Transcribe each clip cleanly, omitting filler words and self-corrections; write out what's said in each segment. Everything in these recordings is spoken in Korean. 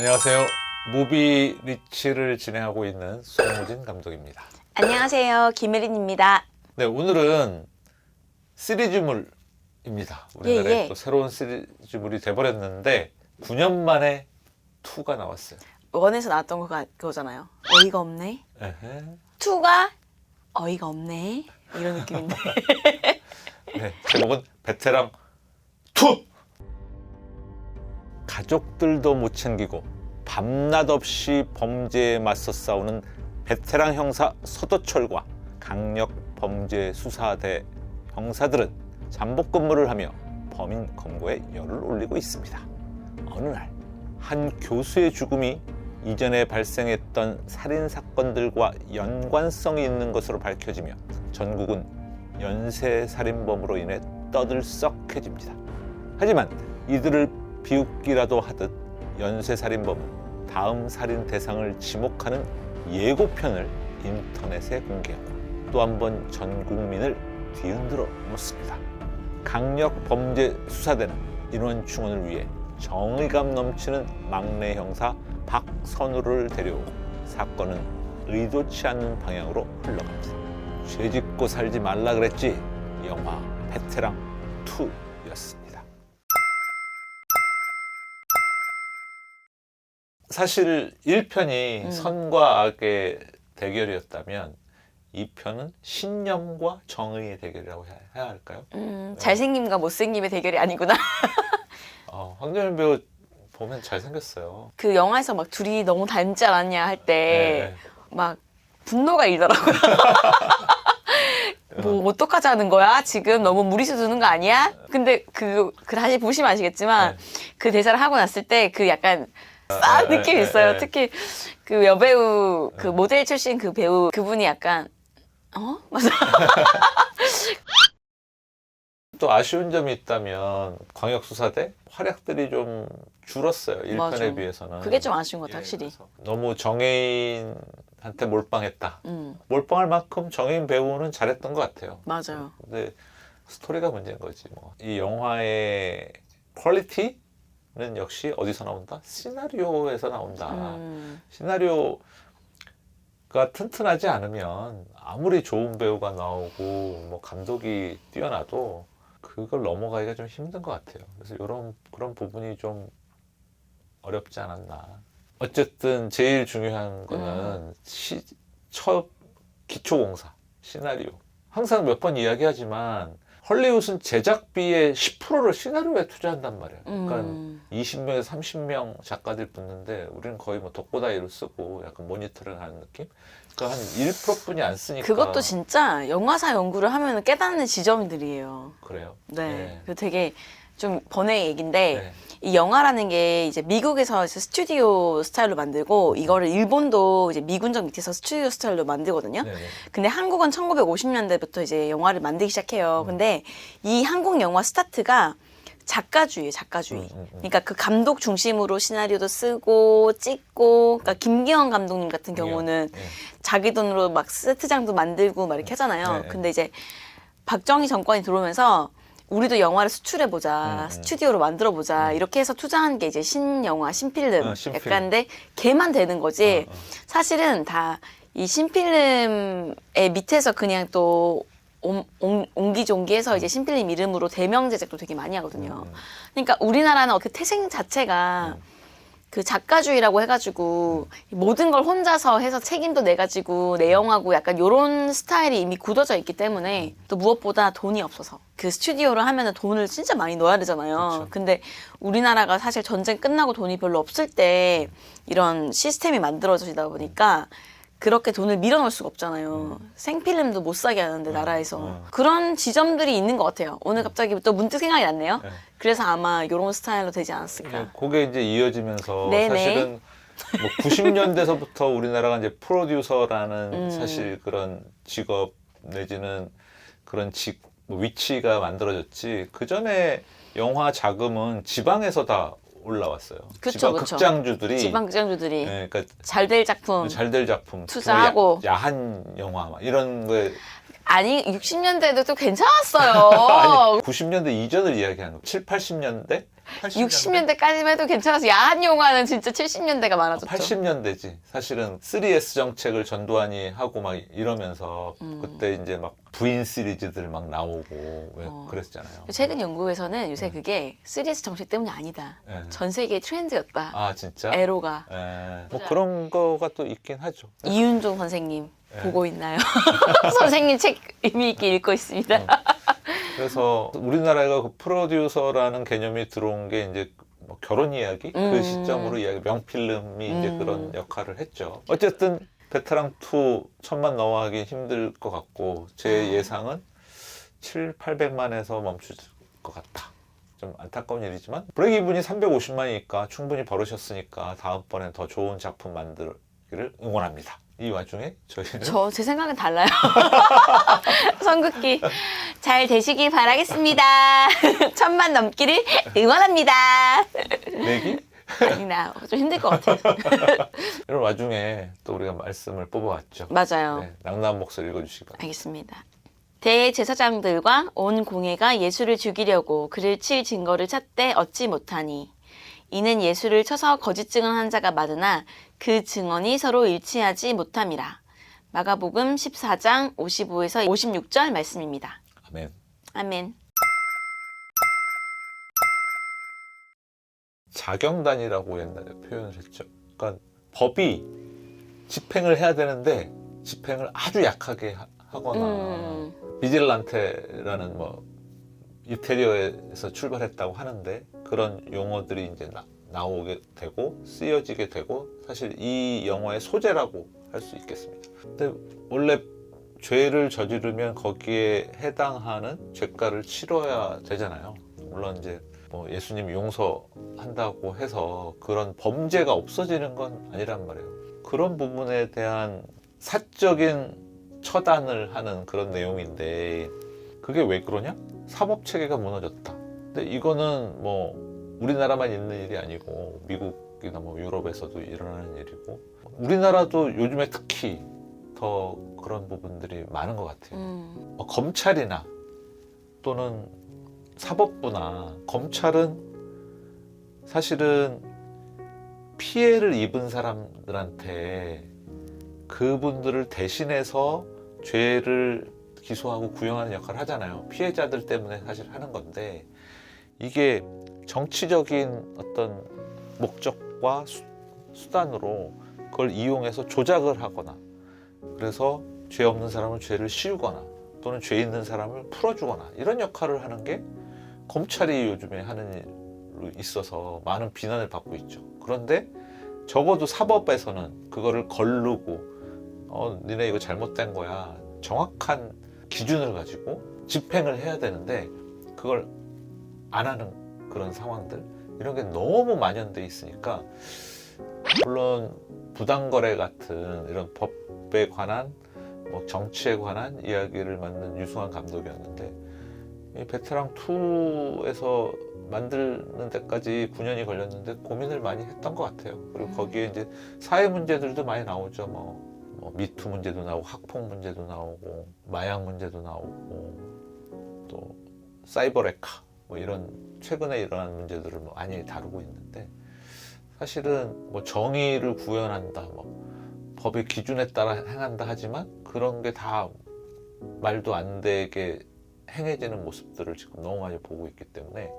안녕하세요. 무비 리치를 진행하고 있는 송우진 감독입니다. 안녕하세요. 김혜린입니다. 네, 오늘은 시리즈물입니다. 우리나라에 또 새로운 시리즈물이 돼버렸는데 9년 만에 2가 나왔어요. 원에서 나왔던 그거잖아요. 어이가 없네. 에헤. 2가 어이가 없네. 이런 느낌인데. 네, 제목은 베테랑 2! 가족들도 못 챙기고 밤낮 없이 범죄에 맞서 싸우는 베테랑 형사 서도철과 강력 범죄 수사대 형사들은 잠복 근무를 하며 범인 검거에 열을 올리고 있습니다. 어느 날 한 교수의 죽음이 이전에 발생했던 살인 사건들과 연관성이 있는 것으로 밝혀지며 전국은 연쇄 살인범으로 인해 떠들썩해집니다. 하지만 이들을 비웃기라도 하듯 연쇄살인범은 다음 살인 대상을 지목하는 예고편을 인터넷에 공개하고 또 한 번 전 국민을 뒤흔들어 놓습니다. 강력 범죄 수사대는 인원 충원을 위해 정의감 넘치는 막내 형사 박선우를 데려오고 사건은 의도치 않는 방향으로 흘러갑니다. 죄짓고 살지 말라 그랬지. 영화 베테랑 2였습니다. 사실 1편이 선과 악의 대결이었다면 2편은 신념과 정의의 대결이라고 해야 할까요? 잘생김과 못생김의 대결이 아니구나. 황정민 배우 보면 잘생겼어요. 그 영화에서 막 둘이 너무 닮지 않았냐 할 때 막 네. 분노가 일더라고요. 뭐 어떡하자는 거야? 지금 너무 무리수 두는 거 아니야? 근데 그 다시 보시면 아시겠지만 그 대사를 하고 났을 때 그 약간 싸한 느낌이 있어요. 특히 그 여배우 그 모델 출신 그 배우 그분이 약간 맞아. 또 아쉬운 점이 있다면 광역수사대 활약들이 좀 줄었어요. 1편에 맞아. 비해서는. 그게 좀 아쉬운 것 같아, 확실히. 너무 정해인한테 몰빵했다. 몰빵할 만큼 정해인 배우는 잘했던 것 같아요. 맞아요. 근데 스토리가 문제인 거지 뭐. 이 영화의 퀄리티는 역시 어디서 나온다? 시나리오에서 나온다. 시나리오가 튼튼하지 않으면 아무리 좋은 배우가 나오고 뭐 감독이 뛰어나도 그걸 넘어가기가 좀 힘든 것 같아요. 그래서 그런 부분이 좀 어렵지 않았나. 어쨌든 제일 중요한 거는 첫 기초공사, 시나리오. 항상 몇 번 이야기하지만 헐리우드는 제작비의 10%를 시나리오에 투자한단 말이에요. 그러니까 20명에서 30명 작가들 붙는데 우리는 거의 뭐 독고다이로 쓰고 약간 모니터링 하는 느낌? 그러니까 한 1%뿐이 안 쓰니까. 그것도 진짜 영화사 연구를 하면 깨닫는 지점들이에요. 그래요? 네. 그 되게 좀 번외의 얘기인데 네. 이 영화라는 게 이제 미국에서 스튜디오 스타일로 만들고 이거를 일본도 이제 미군정 밑에서 스튜디오 스타일로 만들거든요. 네네. 근데 한국은 1950년대부터 이제 영화를 만들기 시작해요. 근데 이 한국 영화 스타트가 작가주의예요, 작가주의. 그러니까 그 감독 중심으로 시나리오도 쓰고 찍고, 그러니까 김기현 감독님 같은 경우는 자기 돈으로 막 세트장도 만들고 막 이렇게 하잖아요. 근데 이제 박정희 정권이 들어오면서 우리도 영화를 수출해보자, 스튜디오로 만들어보자, 이렇게 해서 투자한 게 이제 신영화, 신필름. 신필름. 약간인데, 걔만 되는 거지. 사실은 다 이 신필름의 밑에서 그냥 또 옹기종기해서 이제 신필름 이름으로 대명 제작도 되게 많이 하거든요. 그러니까 우리나라는 그 태생 자체가 그 작가주의라고 해가지고 모든 걸 혼자서 해서 책임도 내가지고 내영하고 약간 요런 스타일이 이미 굳어져 있기 때문에 또 무엇보다 돈이 없어서 그 스튜디오를 하면은 돈을 진짜 많이 넣어야 되잖아요. 그쵸. 근데 우리나라가 사실 전쟁 끝나고 돈이 별로 없을 때 이런 시스템이 만들어지다 보니까 그렇게 돈을 밀어넣을 수가 없잖아요. 생필름도 못 사게 하는데 나라에서. 그런 지점들이 있는 것 같아요. 오늘 갑자기 또 문득 생각이 났네요. 그래서 아마 이런 스타일로 되지 않았을까. 그게 이제 이어지면서 네네. 사실은 뭐 90년대서부터 우리나라가 이제 프로듀서라는 사실 그런 직업 내지는 그런 뭐 위치가 만들어졌지. 그 전에 영화 자금은 지방에서 다 올라왔어요. 그쵸, 지방 그쵸. 극장주들이. 지방 극장주들이 네, 그러니까 잘 될 작품. 잘 될 작품, 투자하고. 야한 영화 막 이런 거에 아니 60년대도 또 괜찮았어요. 아니 90년대 이전을 이야기하는 거. 7, 80년대 80년대? 60년대까지만 해도 괜찮아서 야한 영화는 진짜 70년대가 많아졌죠. 80년대지. 사실은 3S 정책을 전두환이 하고 막 이러면서 그때 이제 막 부인 시리즈들 막 나오고 왜 그랬잖아요. 최근 연구에서는 요새 그게 3S 정책 때문이 아니다. 네. 전 세계의 트렌드였다. 아 진짜? 에로가. 뭐 그런 거가 또 있긴 하죠. 이윤종 선생님 네. 보고 있나요? 선생님 책 의미 있게 읽고 있습니다. 그래서 우리나라가 그 프로듀서라는 개념이 들어온 게 이제 뭐 결혼 이야기 그 시점으로 이야기 명필름이 이제 그런 역할을 했죠. 어쨌든 베테랑 2 천만 넘어가긴 힘들 것 같고 제 예상은 700~800만에서 멈출 것 같다. 좀 안타까운 일이지만 브레이크이븐이 350만이니까 충분히 벌으셨으니까 다음번엔 더 좋은 작품 만들기를 응원합니다. 이 와중에 저희는 제 생각은 달라요. 선긋기 잘 되시길 바라겠습니다. 1000만 넘기를 응원합니다. 내기? 아니나 좀 힘들 것 같아요. 이런 와중에 또 우리가 말씀을 뽑아왔죠. 맞아요. 네, 낭남 목소리 읽어주시기 바랍니다. 알겠습니다. 대제사장들과 온 공회가 예수를 죽이려고 그를 칠 증거를 찾되 얻지 못하니 이는 예수를 쳐서 거짓 증언한 자가 많으나 그 증언이 서로 일치하지 못함이라. 마가복음 14장 55에서 56절 말씀입니다. 아멘. 아멘. 자경단이라고 옛날에 표현을 했죠. 그러니까 법이 집행을 해야 되는데 집행을 아주 약하게 하거나 비질란테라는 뭐 이태리어에서 출발했다고 하는데 그런 용어들이 이제 나오게 되고 쓰여지게 되고 사실 이 영화의 소재라고 할 수 있겠습니다. 근데 원래 죄를 저지르면 거기에 해당하는 죄가를 치러야 되잖아요. 물론 이제 뭐 예수님 용서한다고 해서 그런 범죄가 없어지는 건 아니란 말이에요. 그런 부분에 대한 사적인 처단을 하는 그런 내용인데 그게 왜 그러냐? 사법 체계가 무너졌다. 근데 이거는 뭐 우리나라만 있는 일이 아니고 미국이나 뭐 유럽에서도 일어나는 일이고 우리나라도 요즘에 특히 더 그런 부분들이 많은 것 같아요. 검찰이나 또는 사법부나 검찰은 사실은 피해를 입은 사람들한테 그분들을 대신해서 죄를 기소하고 구형하는 역할을 하잖아요. 피해자들 때문에 사실 하는 건데 이게 정치적인 어떤 목적과 수단으로 그걸 이용해서 조작을 하거나 그래서 죄 없는 사람은 죄를 씌우거나 또는 죄 있는 사람을 풀어주거나 이런 역할을 하는 게 검찰이 요즘에 하는 일로 있어서 많은 비난을 받고 있죠. 그런데 적어도 사법에서는 그거를 거르고 니네 이거 잘못된 거야. 정확한 기준을 가지고 집행을 해야 되는데 그걸 안 하는 그런 상황들 이런 게 너무 만연돼 있으니까 물론 부당거래 같은 이런 법에 관한 뭐 정치에 관한 이야기를 만든 유승환 감독이었는데 이 베테랑 2에서 만드는 데까지 9년이 걸렸는데 고민을 많이 했던 것 같아요. 그리고 거기에 이제 사회 문제들도 많이 나오죠. 뭐 미투 문제도 나오고 학폭 문제도 나오고 마약 문제도 나오고 또 사이버 레카 뭐 이런 최근에 일어난 문제들을 뭐 많이 다루고 있는데 사실은 뭐 정의를 구현한다 뭐 법의 기준에 따라 행한다 하지만 그런 게 다 말도 안 되게 행해지는 모습들을 지금 너무 많이 보고 있기 때문에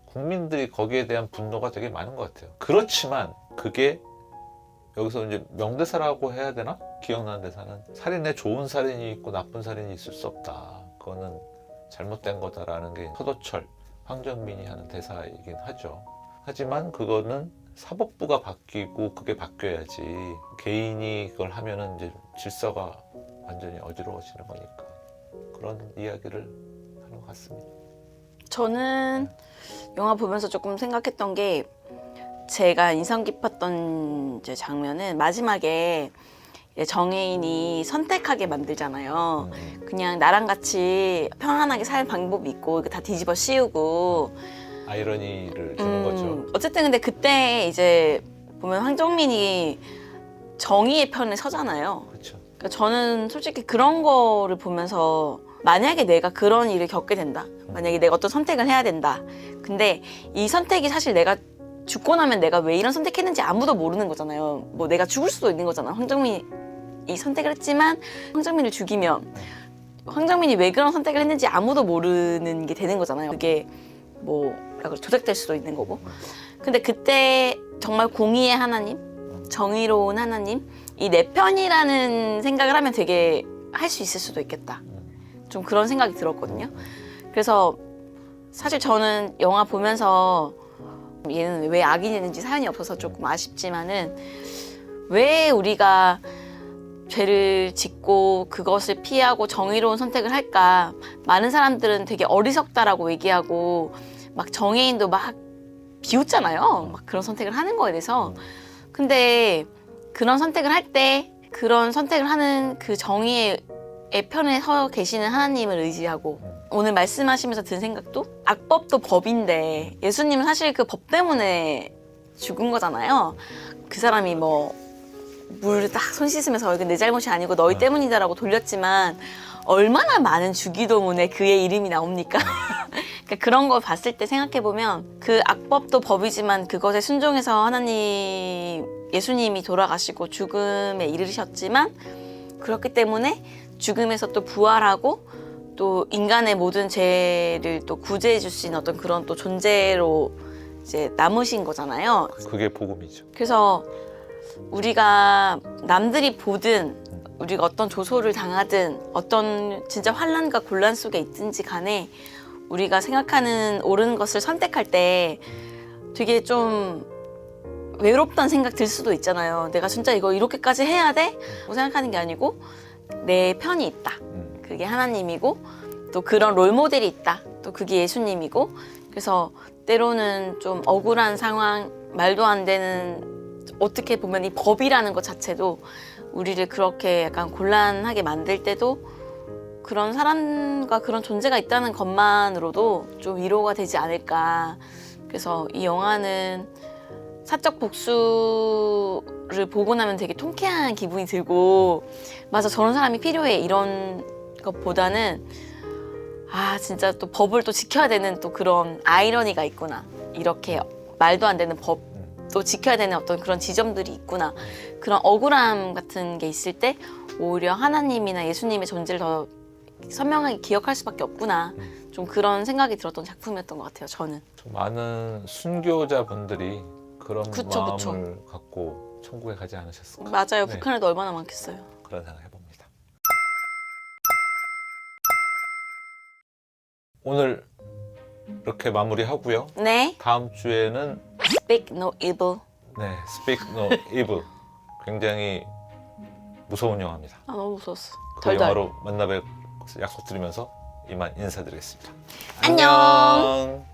국민들이 거기에 대한 분노가 되게 많은 것 같아요. 그렇지만 그게 여기서 이제 명대사라고 해야 되나? 기억나는 대사는 살인에 좋은 살인이 있고 나쁜 살인이 있을 수 없다. 그거는 잘못된 거다라는 게 서도철, 황정민이 하는 대사이긴 하죠. 하지만 그거는 사법부가 바뀌고 그게 바뀌어야지 개인이 그걸 하면은 이제 질서가 완전히 어지러워지는 거니까 그런 이야기를 하는 것 같습니다. 저는 영화 보면서 조금 생각했던 게 제가 인상 깊었던 이제 장면은 마지막에 정혜인이 선택하게 만들잖아요. 그냥 나랑 같이 편안하게 살 방법이 있고 다 뒤집어 씌우고 아이러니를 주는 거죠. 어쨌든 근데 그때 이제 보면 황정민이 정의의 편에 서잖아요. 그렇죠. 그러니까 저는 솔직히 그런 거를 보면서 만약에 내가 그런 일을 겪게 된다. 만약에 내가 어떤 선택을 해야 된다. 근데 이 선택이 사실 내가 죽고 나면 내가 왜 이런 선택했는지 아무도 모르는 거잖아요. 뭐 내가 죽을 수도 있는 거잖아. 황정민이 이 선택을 했지만 황정민을 죽이면 황정민이 왜 그런 선택을 했는지 아무도 모르는 게 되는 거잖아요. 그게 뭐 조작될 수도 있는 거고. 근데 그때 정말 공의의 하나님, 정의로운 하나님, 이 내 편이라는 생각을 하면 되게 할 수 있을 수도 있겠다. 좀 그런 생각이 들었거든요. 그래서 사실 저는 영화 보면서 얘는 왜 악인이는지 사연이 없어서 조금 아쉽지만은 왜 우리가 죄를 짓고 그것을 피하고 정의로운 선택을 할까? 많은 사람들은 되게 어리석다라고 얘기하고 막 정의인도 막 비웃잖아요. 막 그런 선택을 하는 거에 대해서. 근데 그런 선택을 할 때 그런 선택을 하는 그 정의의 편에 서 계시는 하나님을 의지하고 오늘 말씀하시면서 든 생각도 악법도 법인데 예수님은 사실 그 법 때문에 죽은 거잖아요. 그 사람이 뭐 물 딱 손 씻으면서 이건 내 잘못이 아니고 너희 때문이다라고 돌렸지만 얼마나 많은 주기도문에 그의 이름이 나옵니까? 그러니까 그런 걸 봤을 때 생각해보면 그 악법도 법이지만 그것에 순종해서 하나님 예수님이 돌아가시고 죽음에 이르셨지만 그렇기 때문에 죽음에서 또 부활하고 또 인간의 모든 죄를 또 구제해 줄 수 있는 어떤 그런 또 존재로 이제 남으신 거잖아요. 그게 복음이죠. 그래서 우리가 남들이 보든 우리가 어떤 조소를 당하든 어떤 진짜 환난과 곤란 속에 있든지 간에 우리가 생각하는 옳은 것을 선택할 때 되게 좀 외롭다는 생각 들 수도 있잖아요. 내가 진짜 이거 이렇게까지 해야 돼? 뭐 생각하는 게 아니고 내 편이 있다. 그게 하나님이고 또 그런 롤모델이 있다. 또 그게 예수님이고 그래서 때로는 좀 억울한 상황, 말도 안 되는 어떻게 보면 이 법이라는 것 자체도 우리를 그렇게 약간 곤란하게 만들 때도 그런 사람과 그런 존재가 있다는 것만으로도 좀 위로가 되지 않을까. 그래서 이 영화는 사적 복수를 보고 나면 되게 통쾌한 기분이 들고 맞아 저런 사람이 필요해 이런 것보다는 아 진짜 또 법을 또 지켜야 되는 또 그런 아이러니가 있구나. 이렇게 말도 안 되는 법도 지켜야 되는 어떤 그런 지점들이 있구나. 그런 억울함 같은 게 있을 때 오히려 하나님이나 예수님의 존재를 더 선명하게 기억할 수밖에 없구나. 좀 그런 생각이 들었던 작품이었던 것 같아요. 저는. 많은 순교자분들이 그런 그쵸, 마음을 그쵸. 갖고 천국에 가지 않으셨을까? 맞아요. 네. 북한에도 얼마나 많겠어요. 그런 생각 해봅니다. 오늘 이렇게 마무리하고요. 네. 다음 주에는 Speak no evil. 네, Speak No Evil 굉장히 무서운 영화입니다. 아 너무 무서웠어. 그 덜덜. 영화로 만나뵐 것을 약속드리면서 이만 인사드리겠습니다. 안녕. 안녕.